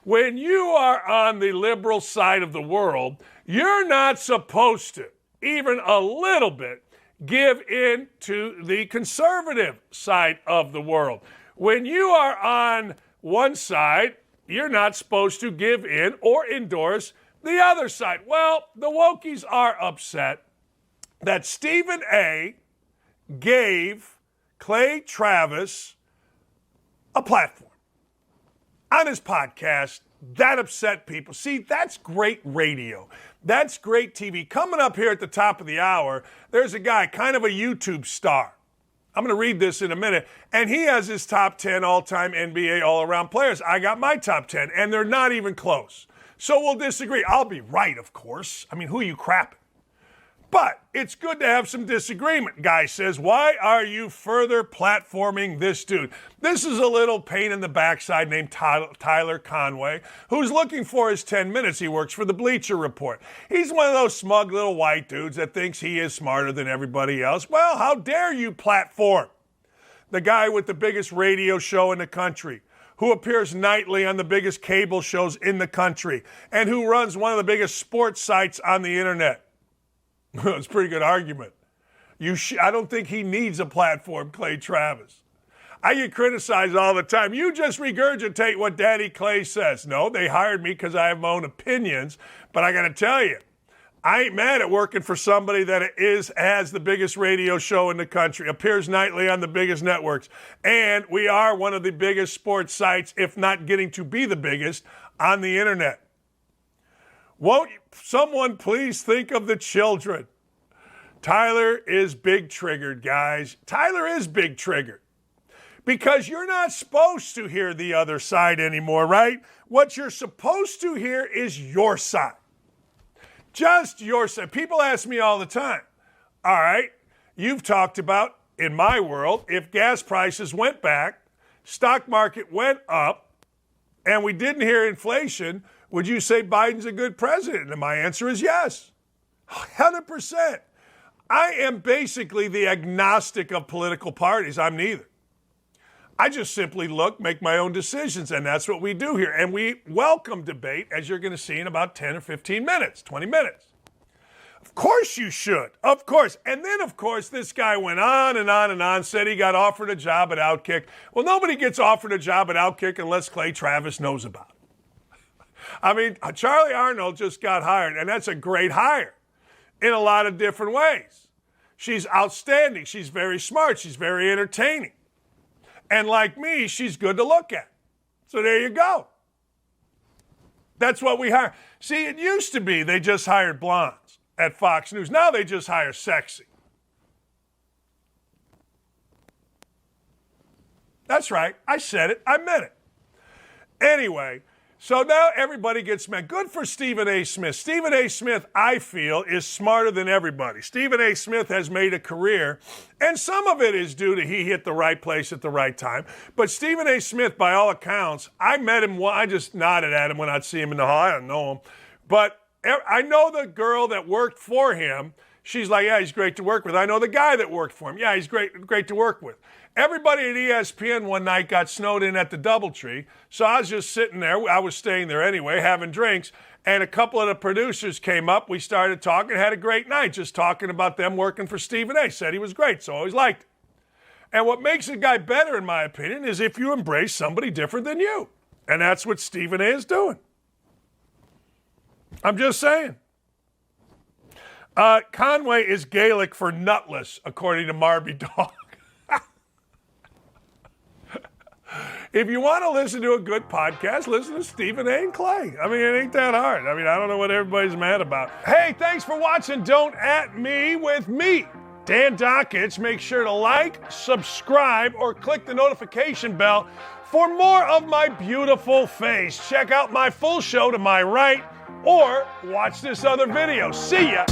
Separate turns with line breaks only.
when you are on the liberal side of the world, you're not supposed to, even a little bit, give in to the conservative side of the world. When you are on one side, you're not supposed to give in or endorse the other side. Well, the wokies are upset that Stephen A. gave Clay Travis a platform on his podcast. That upset people. See, that's great radio. That's great TV. Coming up here at the top of the hour, there's a guy, kind of a YouTube star. I'm going to read this in a minute. And he has his top 10 all-time NBA all-around players. I got my top 10, and they're not even close. So we'll disagree. I'll be right, of course. I mean, who are you crapping? But it's good to have some disagreement. Guy says, why are you further platforming this dude? This is a little pain in the backside named Tyler Conway, who's looking for his 10 minutes. He works for the Bleacher Report. He's one of those smug little white dudes that thinks he is smarter than everybody else. Well, how dare you platform the guy with the biggest radio show in the country, who appears nightly on the biggest cable shows in the country, and who runs one of the biggest sports sites on the internet. It's a pretty good argument. I don't think he needs a platform, Clay Travis. I get criticized all the time. You just regurgitate what Daddy Clay says. No, they hired me because I have my own opinions. But I got to tell you, I ain't mad at working for somebody that has the biggest radio show in the country, appears nightly on the biggest networks, and we are one of the biggest sports sites, if not getting to be the biggest, on the internet. Won't someone please think of the children? Tyler is big triggered, guys. Tyler is big triggered. Because you're not supposed to hear the other side anymore, right? What you're supposed to hear is your side. Just your side. People ask me all the time, all right, you've talked about, in my world, if gas prices went back, stock market went up, and we didn't hear inflation, would you say Biden's a good president? And my answer is yes, 100%. I am basically the agnostic of political parties. I'm neither. I just simply look, make my own decisions, and that's what we do here. And we welcome debate, as you're going to see in about 10 or 15 minutes, 20 minutes. Of course you should. Of course. And then, of course, this guy went on and on and on, said he got offered a job at OutKick. Well, nobody gets offered a job at OutKick unless Clay Travis knows about it. I mean, Charlie Arnold just got hired, and that's a great hire in a lot of different ways. She's outstanding. She's very smart. She's very entertaining. And like me, she's good to look at. So there you go. That's what we hire. See, it used to be they just hired blondes at Fox News. Now they just hire sexy. That's right. I said it. I meant it. Anyway, so now everybody gets mad. Good for Stephen A. Smith. Stephen A. Smith, I feel, is smarter than everybody. Stephen A. Smith has made a career, and some of it is due to he hit the right place at the right time. But Stephen A. Smith, by all accounts, I met him, I just nodded at him when I'd see him in the hall. I don't know him. But I know the girl that worked for him. She's like, yeah, he's great to work with. I know the guy that worked for him. Yeah, he's great to work with. Everybody at ESPN one night got snowed in at the DoubleTree, so I was just sitting there. I was staying there anyway, having drinks, and a couple of the producers came up. We started talking, had a great night, just talking about them working for Stephen A. Said he was great, so I always liked him. And what makes a guy better, in my opinion, is if you embrace somebody different than you. And that's what Stephen A. is doing. I'm just saying. Conway is Gaelic for nutless, according to Marby Dog. If you want to listen to a good podcast, listen to Stephen A. and Clay. I mean, it ain't that hard. I mean, I don't know what everybody's mad about. Hey, thanks for watching Don't At Me with me, Dan Dakich. Make sure to like, subscribe, or click the notification bell for more of my beautiful face. Check out my full show to my right, or watch this other video. See ya.